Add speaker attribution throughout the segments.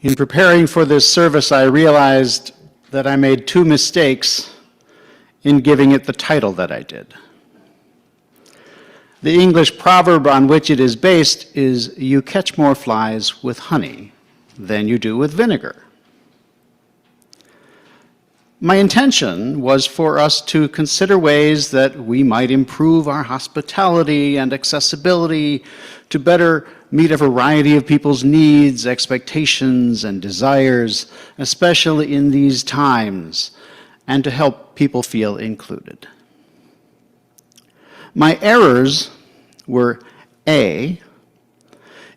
Speaker 1: In preparing for this service, I realized that I made two mistakes in giving it the title that I did. The English proverb on which it is based is, "You catch more flies with honey than you do with vinegar." My intention was for us to consider ways that we might improve our hospitality and accessibility to better meet a variety of people's needs, expectations, and desires, especially in these times, and to help people feel included. My errors were A,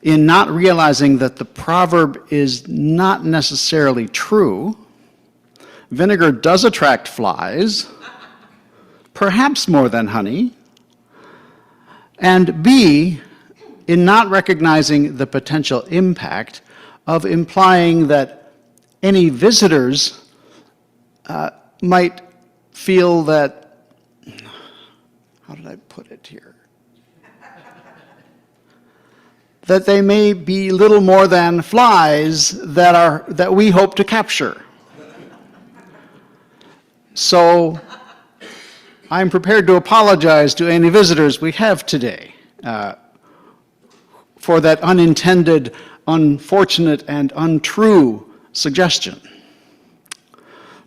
Speaker 1: in not realizing that the proverb is not necessarily true. Vinegar does attract flies, perhaps more than honey. And B, in not recognizing the potential impact of implying that any visitors might feel that, how did I put it here? That they may be little more than flies that we hope to capture. So I'm prepared to apologize to any visitors we have today for that unintended, unfortunate, and untrue suggestion.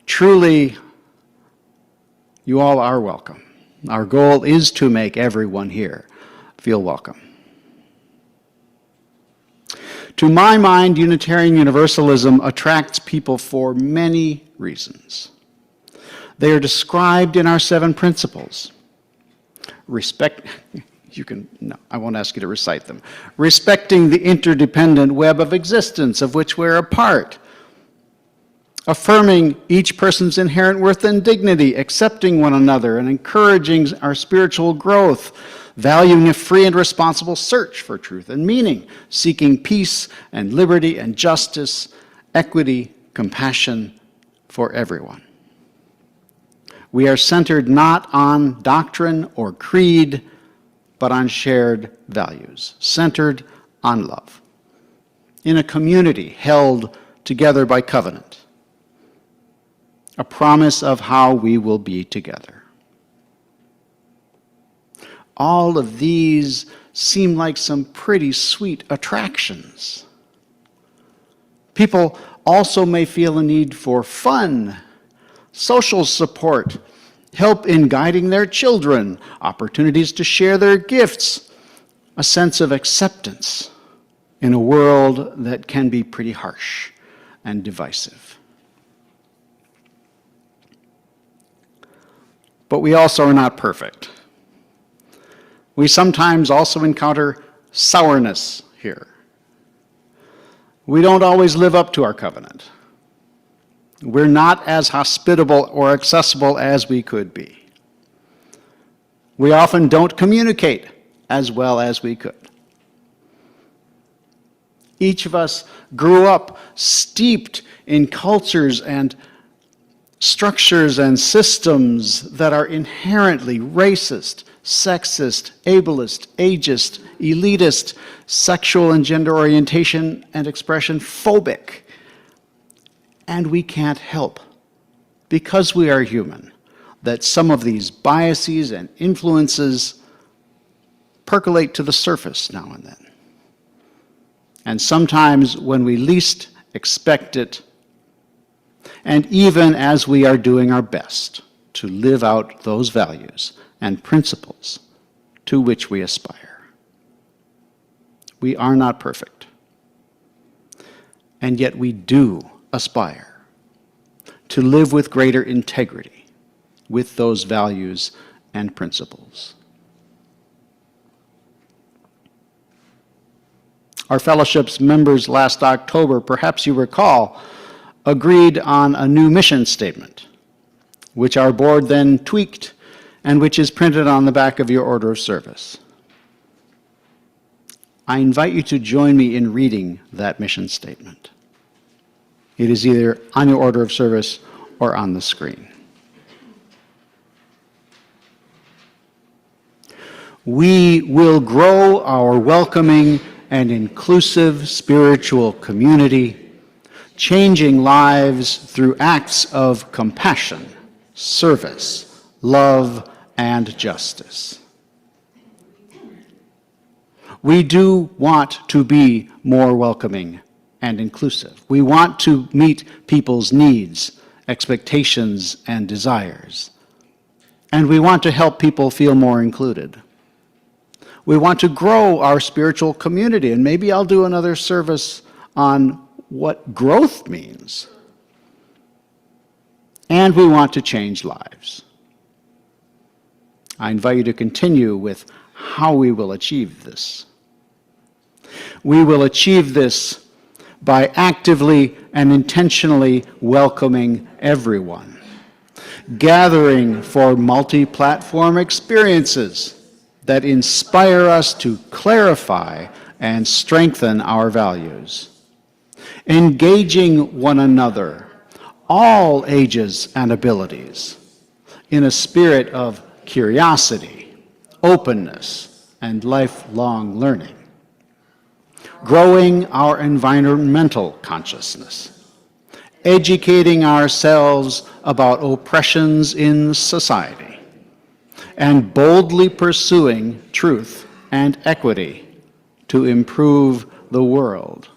Speaker 1: Truly, you all are welcome. Our goal is to make everyone here feel welcome. To my mind, Unitarian Universalism attracts people for many reasons. They are described in our 7 principles. I won't ask you to recite them. Respecting the interdependent web of existence of which we're a part. Affirming each person's inherent worth and dignity, accepting one another, and encouraging our spiritual growth. Valuing a free and responsible search for truth and meaning. Seeking peace and liberty and justice, equity, compassion for everyone. We are centered not on doctrine or creed, but on shared values, centered on love, in a community held together by covenant, a promise of how we will be together. All of these seem like some pretty sweet attractions. People also may feel a need for fun, social support, help in guiding their children, opportunities to share their gifts, a sense of acceptance in a world that can be pretty harsh and divisive. But we also are not perfect. We sometimes also encounter sourness here. We don't always live up to our covenant. We're not as hospitable or accessible as we could be. We often don't communicate as well as we could. Each of us grew up steeped in cultures and structures and systems that are inherently racist, sexist, ableist, ageist, elitist, sexual and gender orientation and expression phobic. And we can't help, because we are human, that some of these biases and influences percolate to the surface now and then. And sometimes when we least expect it, and even as we are doing our best to live out those values and principles to which we aspire. We are not perfect, and yet we do aspire to live with greater integrity with those values and principles. Our fellowship's members last October, perhaps you recall, agreed on a new mission statement, which our board then tweaked and which is printed on the back of your order of service. I invite you to join me in reading that mission statement. It is either on your order of service or on the screen. We will grow our welcoming and inclusive spiritual community changing lives through acts of compassion, service, love, and justice. We do want to be more welcoming and inclusive. We want to meet people's needs, expectations, and desires. And we want to help people feel more included. We want to grow our spiritual community, and maybe I'll do another service on what growth means. And we want to change lives. I invite you to continue with how we will achieve this. We will achieve this by actively and intentionally welcoming everyone, gathering for multi-platform experiences that inspire us to clarify and strengthen our values, engaging one another, all ages and abilities, in a spirit of curiosity, openness, and lifelong learning, growing our environmental consciousness, educating ourselves about oppressions in society, and boldly pursuing truth and equity to improve the world.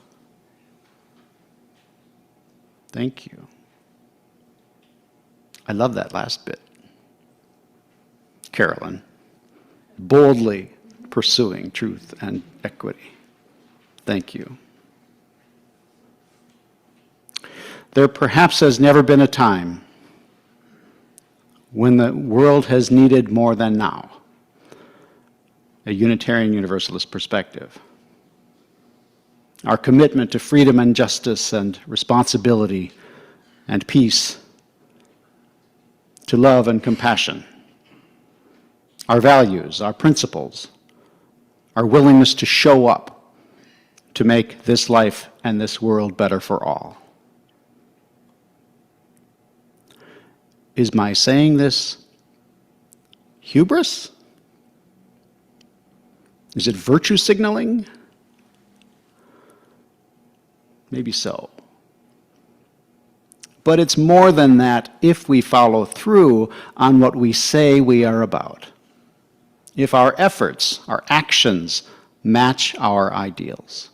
Speaker 1: Thank you. I love that last bit. Carolyn, boldly pursuing truth and equity. Thank you. There perhaps has never been a time when the world has needed more than now a Unitarian Universalist perspective. Our commitment to freedom and justice and responsibility and peace, to love and compassion, our values, our principles, our willingness to show up to make this life and this world better for all. Is my saying this hubris? Is it virtue signaling? Maybe so. But it's more than that if we follow through on what we say we are about. If our efforts, our actions, match our ideals.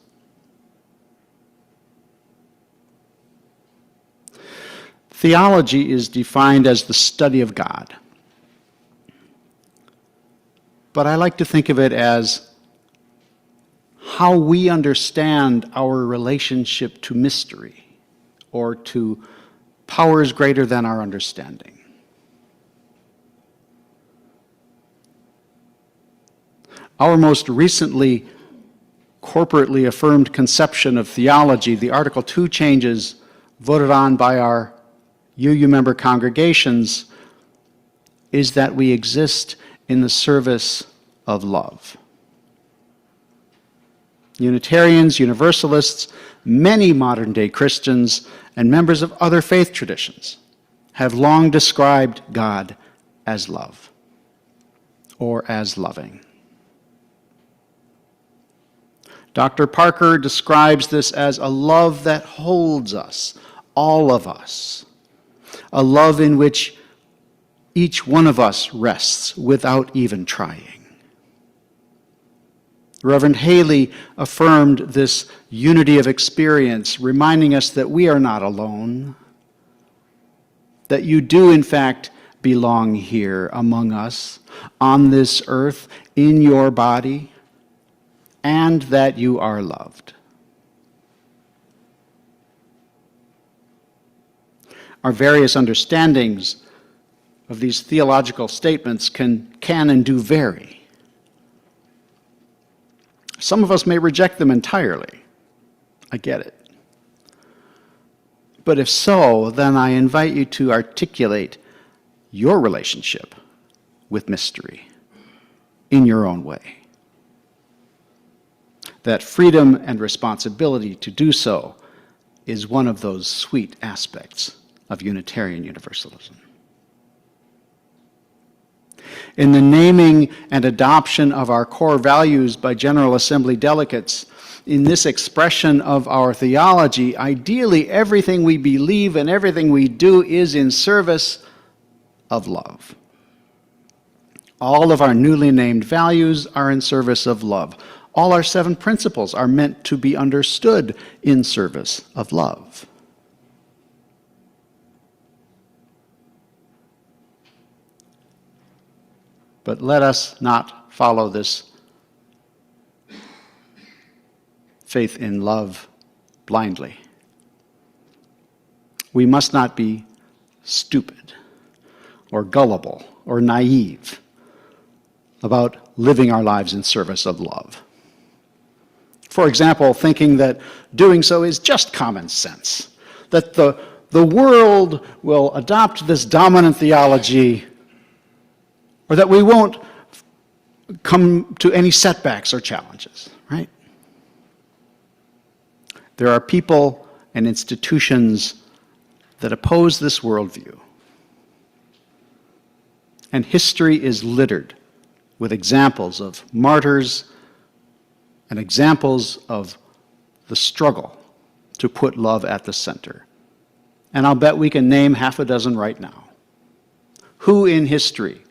Speaker 1: Theology is defined as the study of God. But I like to think of it as how we understand our relationship to mystery or to powers greater than our understanding. Our most recently corporately affirmed conception of theology, the Article 2 changes voted on by our UU member congregations, is that we exist in the service of love. Unitarians, Universalists, many modern-day Christians, and members of other faith traditions have long described God as love or as loving. Dr. Parker describes this as a love that holds us, all of us, a love in which each one of us rests without even trying. Reverend Haley affirmed this unity of experience, reminding us that we are not alone, that you do in fact belong here among us, on this earth, in your body, and that you are loved. Our various understandings of these theological statements can and do vary. Some of us may reject them entirely. I get it. But if so, then I invite you to articulate your relationship with mystery in your own way. That freedom and responsibility to do so is one of those sweet aspects of Unitarian Universalism. In the naming and adoption of our core values by General Assembly delegates, in this expression of our theology, ideally everything we believe and everything we do is in service of love. All of our newly named values are in service of love. All our 7 principles are meant to be understood in service of love. But let us not follow this faith in love blindly. We must not be stupid or gullible or naive about living our lives in service of love. For example, thinking that doing so is just common sense, that the world will adopt this dominant theology, or that we won't come to any setbacks or challenges, right? There are people and institutions that oppose this worldview. And history is littered with examples of martyrs and examples of the struggle to put love at the center. And I'll bet we can name half a dozen right now. Who in history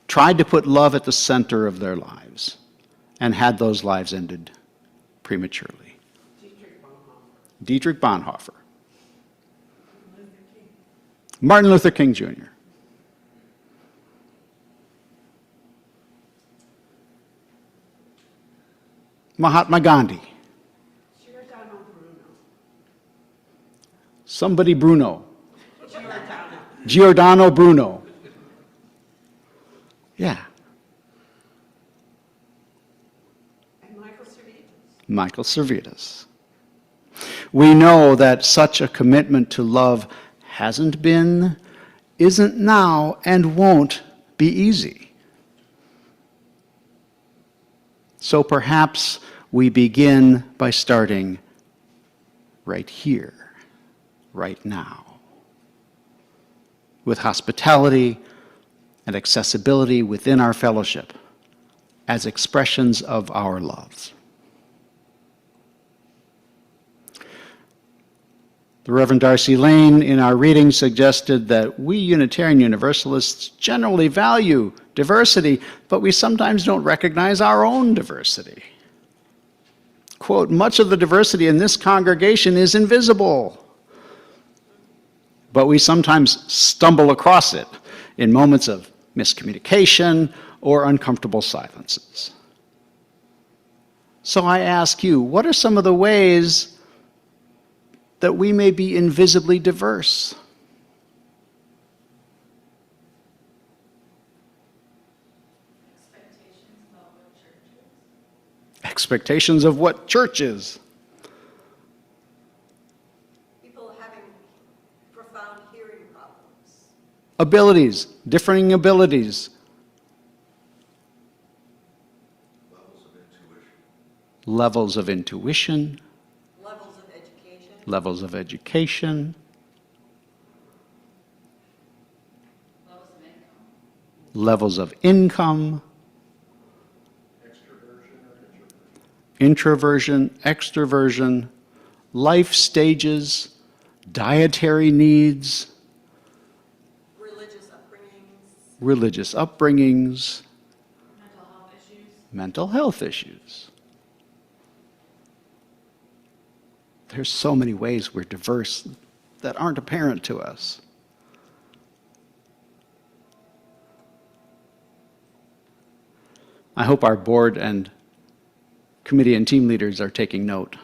Speaker 1: tried to put love at the center of their lives and had those lives ended prematurely? Dietrich Bonhoeffer. Martin Luther King Jr. Mahatma Gandhi. Somebody Bruno. Giordano Bruno. Yeah.
Speaker 2: And Michael Servetus.
Speaker 1: Michael Servetus. We know that such a commitment to love hasn't been, isn't now, and won't be easy. So perhaps we begin by starting right here, right now, with hospitality and accessibility within our fellowship as expressions of our love. The Reverend Darcy Lane in our reading suggested that we Unitarian Universalists generally value diversity, but we sometimes don't recognize our own diversity. Quote, much of the diversity in this congregation is invisible, but we sometimes stumble across it in moments of miscommunication or uncomfortable silences. So I ask you, what are some of the ways that we may be invisibly diverse? Expectations of what church is.
Speaker 2: People having profound hearing problems.
Speaker 1: Abilities, differing abilities. Levels of intuition.
Speaker 2: Levels of education.
Speaker 1: Levels of education. Levels of income. Introversion, extroversion, life stages, dietary needs, religious upbringings, mental health issues. There's so many ways we're diverse that aren't apparent to us. I hope our board and committee and team leaders are taking note.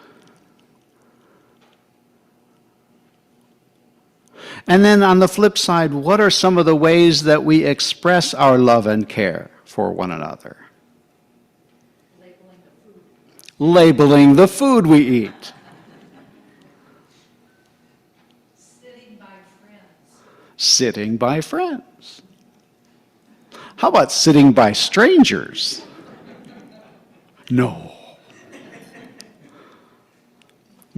Speaker 1: And then on the flip side, what are some of the ways that we express our love and care for one another? Labeling the food we eat. Sitting by friends. How about sitting by strangers? No.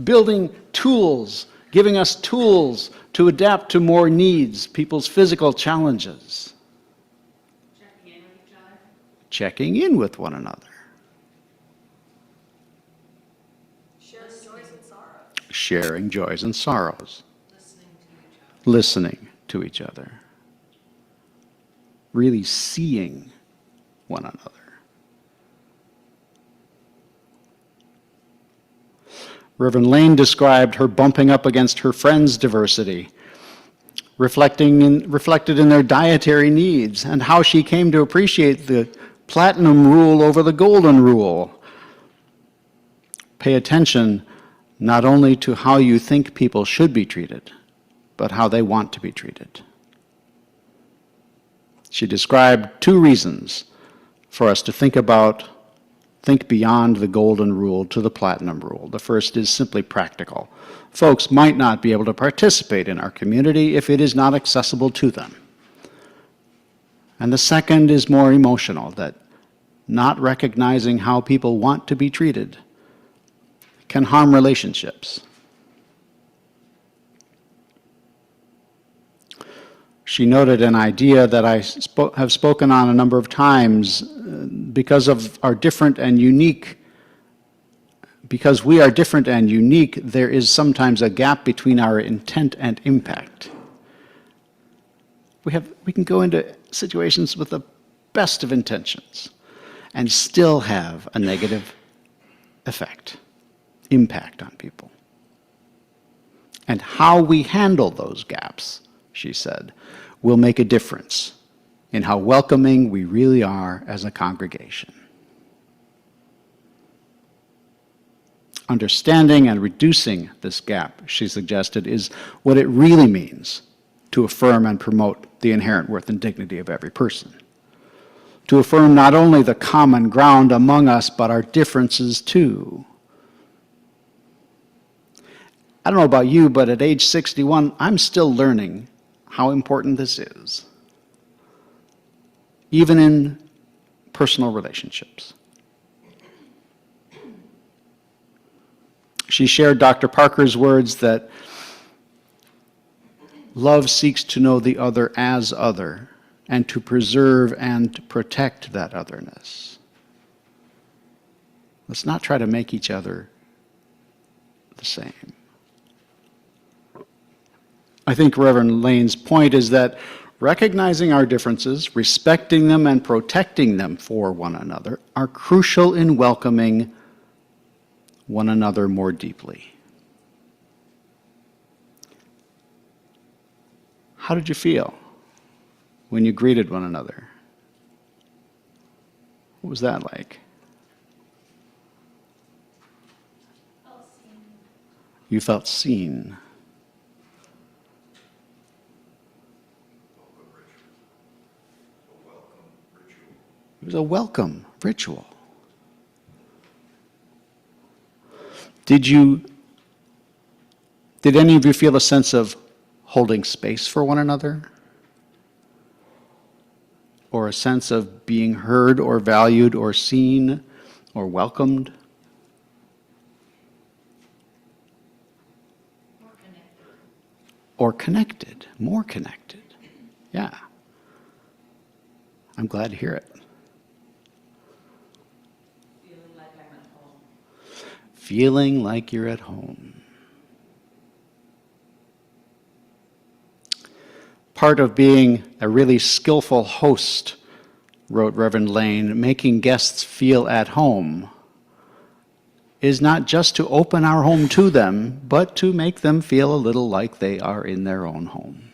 Speaker 1: Building tools, giving us tools to adapt to more needs, people's physical challenges.
Speaker 2: Checking in with each other.
Speaker 1: Checking in with one another.
Speaker 2: Sharing joys and sorrows.
Speaker 1: sharing joys and sorrows,
Speaker 3: Listening to each other.
Speaker 1: listening to each other, really seeing one another. Reverend Lane described her bumping up against her friends' diversity, reflected in their dietary needs, and how she came to appreciate the platinum rule over the golden rule. Pay attention not only to how you think people should be treated, but how they want to be treated. She described 2 reasons for us to think beyond the golden rule to the platinum rule. The first is simply practical. Folks might not be able to participate in our community if it is not accessible to them. And the second is more emotional, that not recognizing how people want to be treated can harm relationships. She noted an idea that I have spoken on a number of times. Because we are different and unique, there is sometimes a gap between our intent and impact. We can go into situations with the best of intentions and still have a negative impact on people. And how we handle those gaps, she said, will make a difference in how welcoming we really are as a congregation. Understanding and reducing this gap, she suggested, is what it really means to affirm and promote the inherent worth and dignity of every person. To affirm not only the common ground among us, but our differences too. I don't know about you, but at age 61, I'm still learning how important this is, even in personal relationships. She shared Dr. Parker's words that love seeks to know the other as other and to preserve and protect that otherness. Let's not try to make each other the same. I think Reverend Lane's point is that recognizing our differences, respecting them, and protecting them for one another are crucial in welcoming one another more deeply. How did you feel when you greeted one another? What was that like?
Speaker 3: Felt seen.
Speaker 1: You felt seen. It was a welcome ritual. Did any of you feel a sense of holding space for one another? Or a sense of being heard or valued or seen or welcomed?
Speaker 3: More connected.
Speaker 1: Or connected, more connected. Yeah. I'm glad to hear it.
Speaker 2: Feeling like I'm at home.
Speaker 1: Feeling like you're at home. Part of being a really skillful host, wrote Reverend Lane, making guests feel at home, is not just to open our home to them, but to make them feel a little like they are in their own home.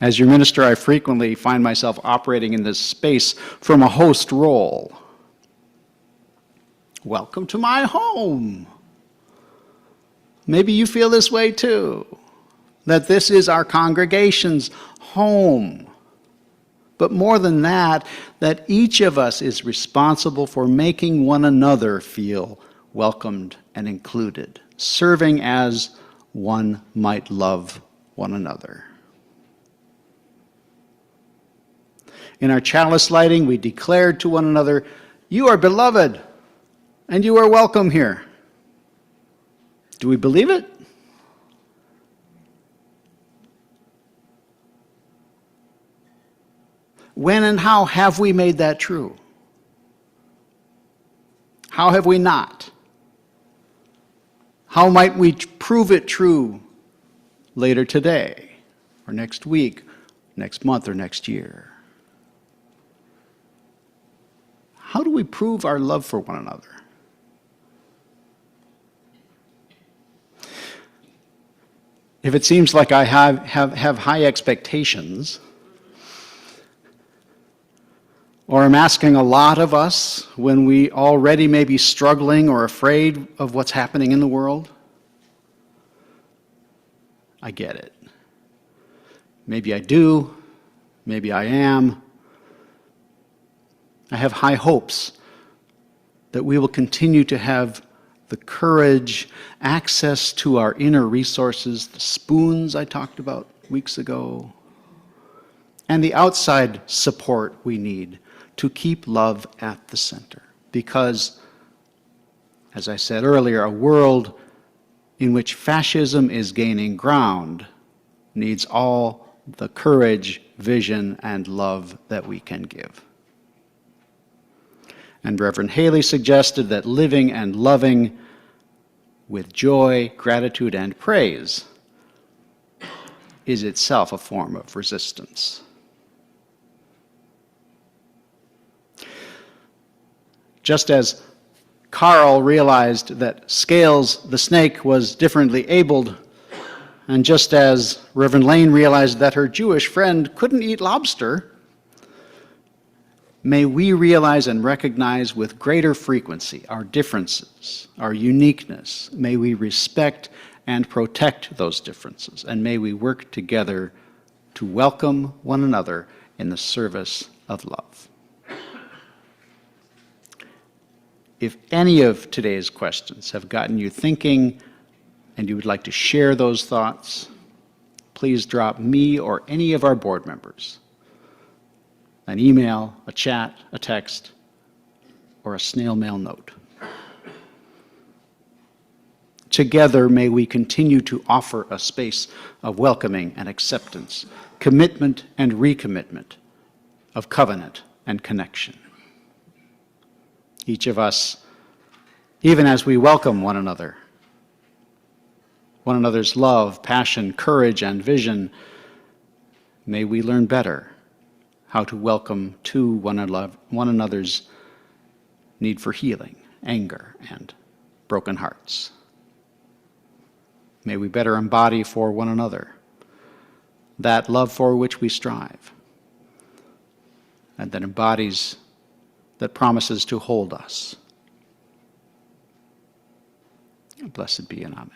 Speaker 1: As your minister, I frequently find myself operating in this space from a host role. Welcome to my home. Maybe you feel this way too, that this is our congregation's home. But more than that each of us is responsible for making one another feel welcomed and included, serving as one might love one another. In our chalice lighting, we declared to one another, "You are beloved, and you are welcome here." Do we believe it? When and how have we made that true? How have we not? How might we prove it true later today, or next week, next month, or next year? How do we prove our love for one another? If it seems like I have high expectations, or I'm asking a lot of us when we already may be struggling or afraid of what's happening in the world, I get it. Maybe I do, maybe I am. I have high hopes that we will continue to have the courage, access to our inner resources, the spoons I talked about weeks ago, and the outside support we need to keep love at the center. Because, as I said earlier, a world in which fascism is gaining ground needs all the courage, vision, and love that we can give. And Reverend Haley suggested that living and loving with joy, gratitude, and praise is itself a form of resistance. Just as Carl realized that Scales the snake was differently abled, and just as Reverend Lane realized that her Jewish friend couldn't eat lobster, may we realize and recognize with greater frequency our differences, our uniqueness. May we respect and protect those differences, and may we work together to welcome one another in the service of love. If any of today's questions have gotten you thinking and you would like to share those thoughts, please drop me or any of our board members an email, a chat, a text, or a snail mail note. Together, may we continue to offer a space of welcoming and acceptance, commitment and recommitment, of covenant and connection. Each of us, even as we welcome one another's love, passion, courage, and vision, may we learn better how to welcome to one another's need for healing, anger, and broken hearts. May we better embody for one another that love for which we strive, and that promises to hold us. Blessed be and amen.